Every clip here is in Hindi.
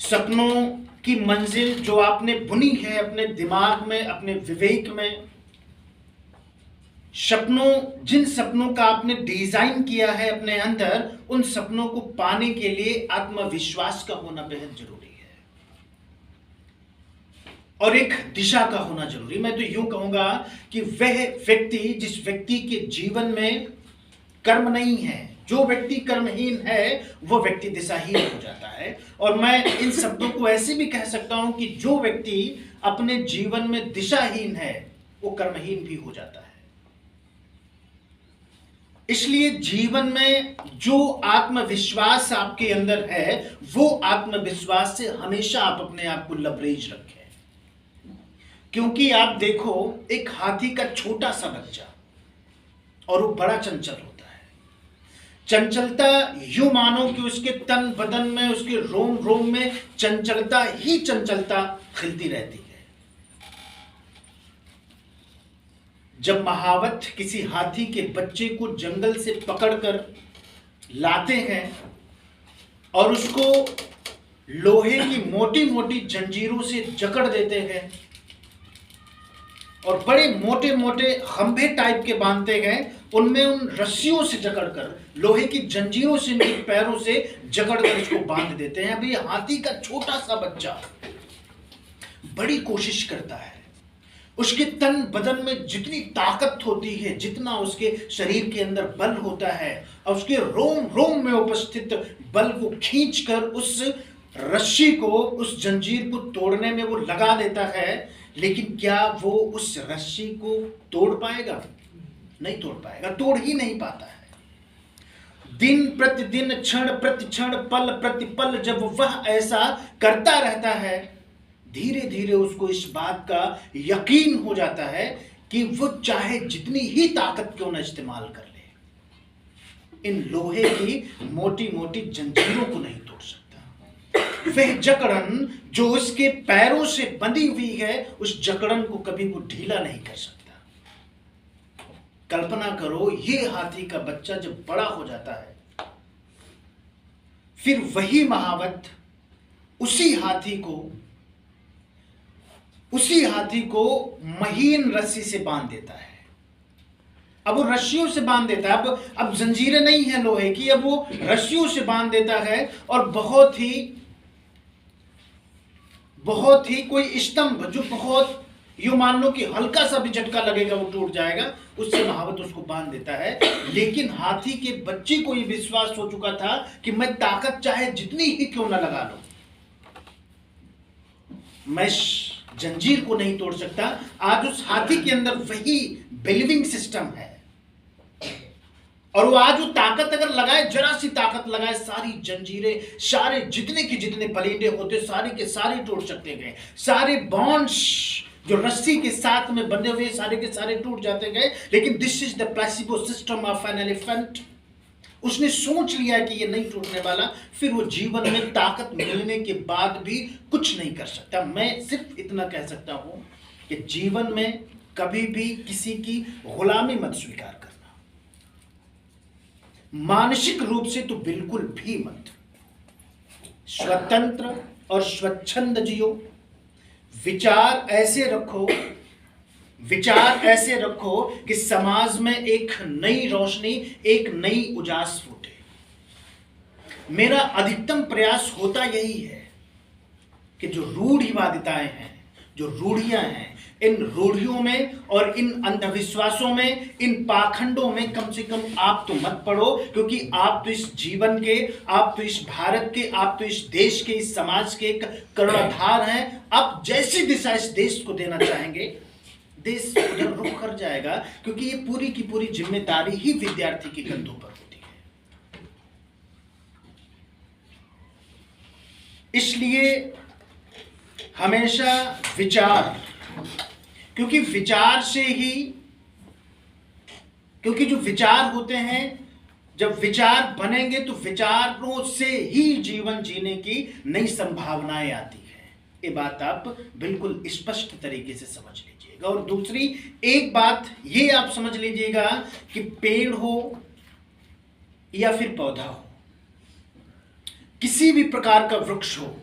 सपनों की मंजिल जो आपने बुनी है अपने दिमाग में, अपने विवेक में, जिन सपनों का आपने डिजाइन किया है अपने अंदर, उन सपनों को पाने के लिए आत्मविश्वास का होना बेहद जरूरी है और एक दिशा का होना जरूरी। मैं तो यूं कहूंगा कि वह व्यक्ति, जिस व्यक्ति के जीवन में कर्म नहीं है, जो व्यक्ति कर्महीन है, वो व्यक्ति दिशाहीन हो जाता है। और मैं इन शब्दों को ऐसे भी कह सकता हूं कि जो व्यक्ति अपने जीवन में दिशाहीन है, वो कर्महीन भी हो जाता है। इसलिए जीवन में जो आत्मविश्वास आपके अंदर है, वो आत्मविश्वास से हमेशा आप अपने आप को लबरेज रखें। क्योंकि आप देखो, एक हाथी का छोटा सा बच्चा और वो बड़ा चंचल होता है। चंचलता यूं मानो कि उसके तन बदन में, उसके रोम रोम में चंचलता ही चंचलता खिलती रहती है। जब महावत किसी हाथी के बच्चे को जंगल से पकड़कर लाते हैं और उसको लोहे की मोटी मोटी जंजीरों से जकड़ देते हैं और बड़े मोटे मोटे खंभे टाइप के बांधते हैं, उनमें उन रस्सियों से जकड़कर, लोहे की जंजीरों से, इनके पैरों से जकड़कर इसको बांध देते हैं। अभी हाथी का छोटा सा बच्चा बड़ी कोशिश करता है, उसके तन बदन में जितनी ताकत होती है, जितना उसके शरीर के अंदर बल होता है, और उसके रोम रोम में उपस्थित बल को खींचकर उस रस्सी को, उस जंजीर को तोड़ने में वो लगा देता है। लेकिन क्या वो उस रस्सी को तोड़ पाएगा? नहीं तोड़ पाएगा, तोड़ ही नहीं पाता है। दिन प्रतिदिन, क्षण प्रति क्षण, पल प्रति पल जब वह ऐसा करता रहता है, धीरे धीरे उसको इस बात का यकीन हो जाता है कि वो चाहे जितनी ही ताकत क्यों न इस्तेमाल कर ले, इन लोहे की मोटी मोटी जंजीरों को नहीं तोड़ सकता। वह जकड़न जो उसके पैरों से बंधी हुई है, उस जकड़न को कभी वो ढीला नहीं कर सकता। कल्पना करो, ये हाथी का बच्चा जब बड़ा हो जाता है, फिर वही महावत उसी हाथी को महीन रस्सी से बांध देता है। अब वो रस्सियों से बांध देता है, अब जंजीरें नहीं है लोहे की, अब वो रस्सियों से बांध देता है और बहुत ही कोई स्तंभ, जो बहुत यूं मान लो कि हल्का सा भी झटका लगेगा वो टूट जाएगा, उससे महावत उसको बांध देता है। लेकिन हाथी के बच्चे को ये विश्वास हो चुका था कि मैं ताकत चाहे जितनी ही क्यों ना लगा लूं, मैं जंजीर को नहीं तोड़ सकता। आज उस हाथी के अंदर वही बिलीविंग सिस्टम है और वो आज वो ताकत अगर लगाए, जरा सी ताकत लगाए, सारी जंजीरें, सारे जितने के जितने पलीडे होते, सारे के सारे टूट सकते गए। सारे बॉन्ड्स जो रस्सी के साथ में बंधे हुए, सारे के सारे टूट जाते गए। लेकिन this is the placebo system of an elephant. उसने सोच लिया कि ये नहीं टूटने वाला, फिर वो जीवन में ताकत मिलने के बाद भी कुछ नहीं कर सकता। मैं सिर्फ इतना कह सकता हूं कि जीवन में कभी भी किसी की गुलामी मत स्वीकार करना, मानसिक रूप से तो बिल्कुल भी मत। स्वतंत्र और स्वच्छंद जियो, विचार ऐसे रखो कि समाज में एक नई रोशनी, एक नई उजास फूटे। मेरा अधिकतम प्रयास होता यही है कि जो रूढ़िवादिताएं हैं, जो रूढ़ियां हैं, इन रूढ़ियों में और इन अंधविश्वासों में, इन पाखंडों में कम से कम आप तो मत पड़ो। क्योंकि आप तो इस जीवन के, आप तो इस भारत के, आप तो इस देश के, इस समाज के एक कर्णधार हैं। आप जैसी दिशा इस देश को देना चाहेंगे, देश उधर रुख कर जाएगा। क्योंकि ये पूरी की पूरी जिम्मेदारी ही विद्यार्थी के कंधों पर होती है। इसलिए हमेशा विचार, क्योंकि जो विचार होते हैं, जब विचार बनेंगे तो विचारों से ही जीवन जीने की नई संभावनाएं आती है। ये बात आप बिल्कुल स्पष्ट तरीके से समझ लीजिएगा। और दूसरी एक बात ये आप समझ लीजिएगा कि पेड़ हो या फिर पौधा हो, किसी भी प्रकार का वृक्ष हो,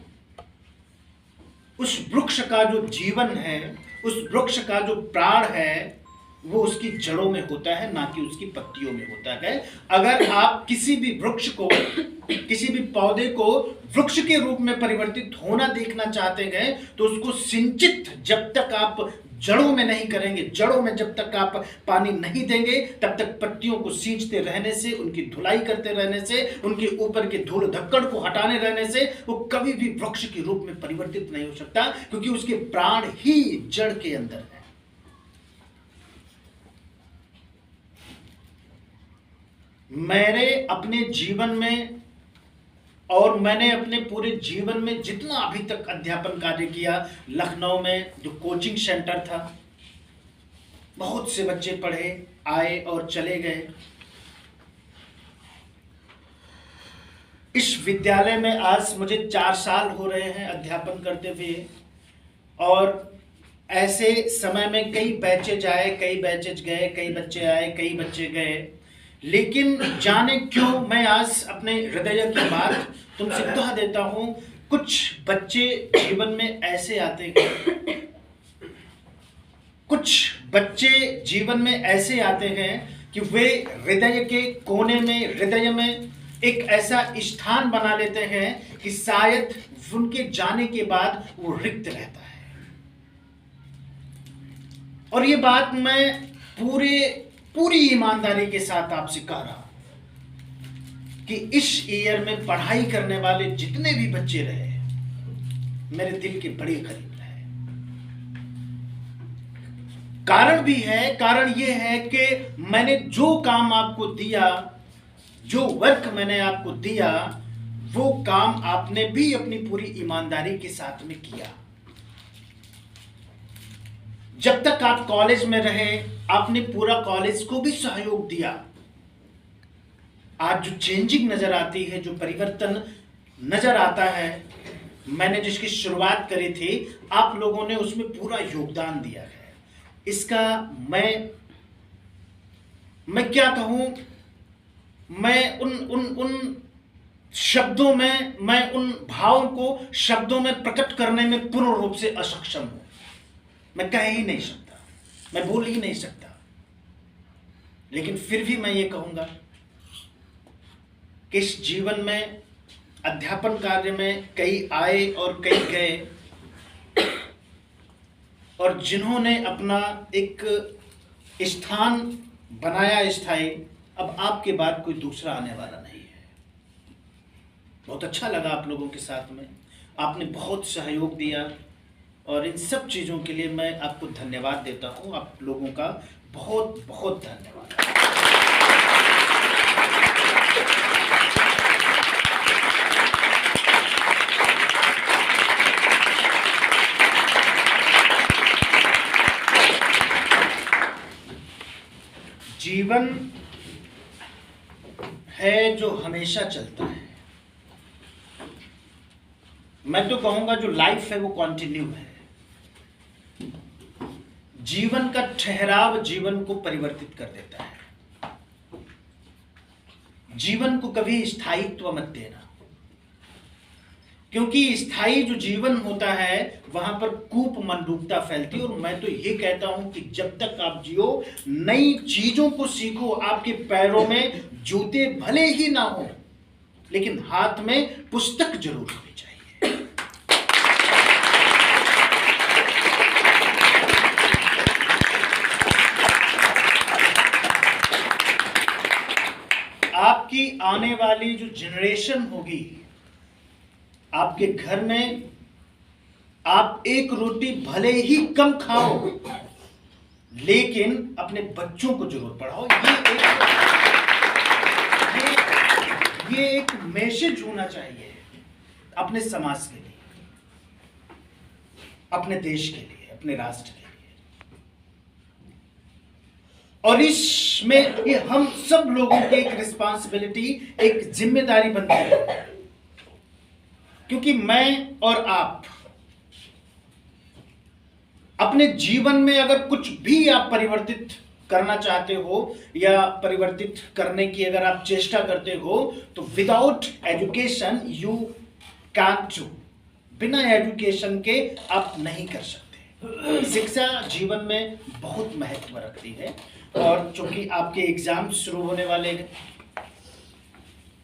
उस वृक्ष का जो जीवन है, उस वृक्ष का जो प्राण है, वो उसकी जड़ों में होता है, ना कि उसकी पत्तियों में होता है। अगर आप किसी भी वृक्ष को, किसी भी पौधे को वृक्ष के रूप में परिवर्तित होना देखना चाहते हैं, तो उसको सिंचित जब तक आप जड़ों में नहीं करेंगे, जड़ों में जब तक आप पानी नहीं देंगे, तब तक पत्तियों को सींचते रहने से, उनकी धुलाई करते रहने से, उनके ऊपर के धूल धक्कड़ को हटाने रहने से वो कभी भी वृक्ष के रूप में परिवर्तित नहीं हो सकता, क्योंकि उसके प्राण ही जड़ के अंदर है। मेरे अपने जीवन में और मैंने अपने पूरे जीवन में जितना अभी तक अध्यापन कार्य किया, लखनऊ में जो कोचिंग सेंटर था, बहुत से बच्चे पढ़े, आए और चले गए। इस विद्यालय में आज मुझे 4 साल हो रहे हैं अध्यापन करते हुए, और ऐसे समय में कई बैचेज आए, कई बैचेज गए, कई बच्चे आए, कई बच्चे गए, लेकिन जाने क्यों मैं आज अपने हृदय की बात तुमसे कह देता हूं। कुछ बच्चे जीवन में ऐसे आते हैं, कुछ बच्चे जीवन में ऐसे आते हैं कि वे हृदय के कोने में, हृदय में एक ऐसा स्थान बना लेते हैं कि शायद उनके जाने के बाद वो रिक्त रहता है। और ये बात मैं पूरी ईमानदारी के साथ आपसे कह रहा हूं कि इस ईयर में पढ़ाई करने वाले जितने भी बच्चे रहे, मेरे दिल के बड़े करीब रहे। कारण भी है, कारण यह है कि मैंने जो काम आपको दिया, जो वर्क मैंने आपको दिया, वो काम आपने भी अपनी पूरी ईमानदारी के साथ में किया। जब तक आप कॉलेज में रहे, आपने पूरा कॉलेज को भी सहयोग दिया। आज जो चेंजिंग नजर आती है, जो परिवर्तन नजर आता है, मैंने जिसकी शुरुआत करी थी, आप लोगों ने उसमें पूरा योगदान दिया है। इसका मैं क्या कहूं, मैं उन शब्दों में, मैं उन भावों को शब्दों में प्रकट करने में पूर्ण रूप से असक्षम हूं। मैं कह ही नहीं सकता, मैं बोल ही नहीं सकता, लेकिन फिर भी मैं ये कहूंगा कि इस जीवन में, अध्यापन कार्य में कई आए और कई गए, और जिन्होंने अपना एक स्थान बनाया स्थायी, अब आपके बाद कोई दूसरा आने वाला नहीं है। बहुत अच्छा लगा आप लोगों के साथ में, आपने बहुत सहयोग दिया, और इन सब चीज़ों के लिए मैं आपको धन्यवाद देता हूं। आप लोगों का बहुत बहुत धन्यवाद। जीवन है जो हमेशा चलता है। मैं तो कहूंगा जो लाइफ है वो कंटिन्यू है। जीवन का ठहराव जीवन को परिवर्तित कर देता है। जीवन को कभी स्थायित्व मत देना, क्योंकि स्थायी जो जीवन होता है वहां पर कूप मनरूपता फैलती है। और मैं तो ये कहता हूं कि जब तक आप जियो, नई चीजों को सीखो। आपके पैरों में जूते भले ही ना हो, लेकिन हाथ में पुस्तक जरूर होनी चाहिए। आपकी आने वाली जो जनरेशन होगी, आपके घर में आप एक रोटी भले ही कम खाओ, लेकिन अपने बच्चों को जरूर पढ़ाओ। ये एक मैसेज होना चाहिए अपने समाज के लिए, अपने देश के लिए, अपने राष्ट्र के लिए। और इसमें ये हम सब लोगों की एक रिस्पांसिबिलिटी, एक जिम्मेदारी बनती है, क्योंकि मैं और आप अपने जीवन में अगर कुछ भी आप परिवर्तित करना चाहते हो या परिवर्तित करने की अगर आप चेष्टा करते हो, तो विदाउट एजुकेशन यू कांट बिना एजुकेशन के आप नहीं कर सकते। शिक्षा जीवन में बहुत महत्व रखती है। और चूंकि आपके एग्जाम शुरू होने वाले हैं,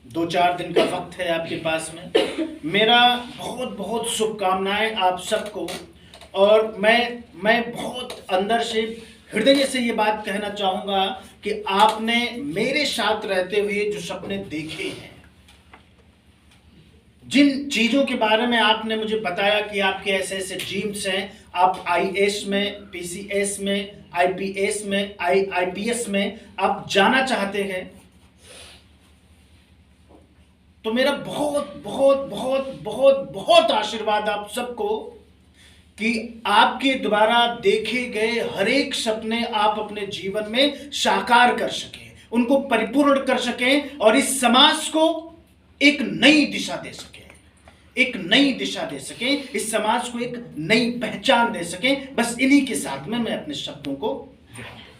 2-4 दिन का वक्त है आपके पास में, मेरा बहुत बहुत शुभकामनाएं आप सबको। और मैं बहुत अंदर से, हृदय से ये बात कहना चाहूँगा कि आपने मेरे साथ रहते हुए जो सपने देखे हैं, जिन चीज़ों के बारे में आपने मुझे बताया कि आपके ऐसे ऐसे ड्रीम्स हैं, आप आईएएस में, पीसीएस में, आईपीएस में, आईपीएस में आप जाना चाहते हैं, तो मेरा बहुत बहुत बहुत बहुत बहुत आशीर्वाद आप सबको कि आपके द्वारा देखे गए हर एक सपने आप अपने जीवन में साकार कर सकें, उनको परिपूर्ण कर सकें और इस समाज को एक नई दिशा दे सकें, एक नई दिशा दे सकें, इस समाज को एक नई पहचान दे सकें। बस इन्हीं के साथ में मैं अपने शब्दों को विराम दूं।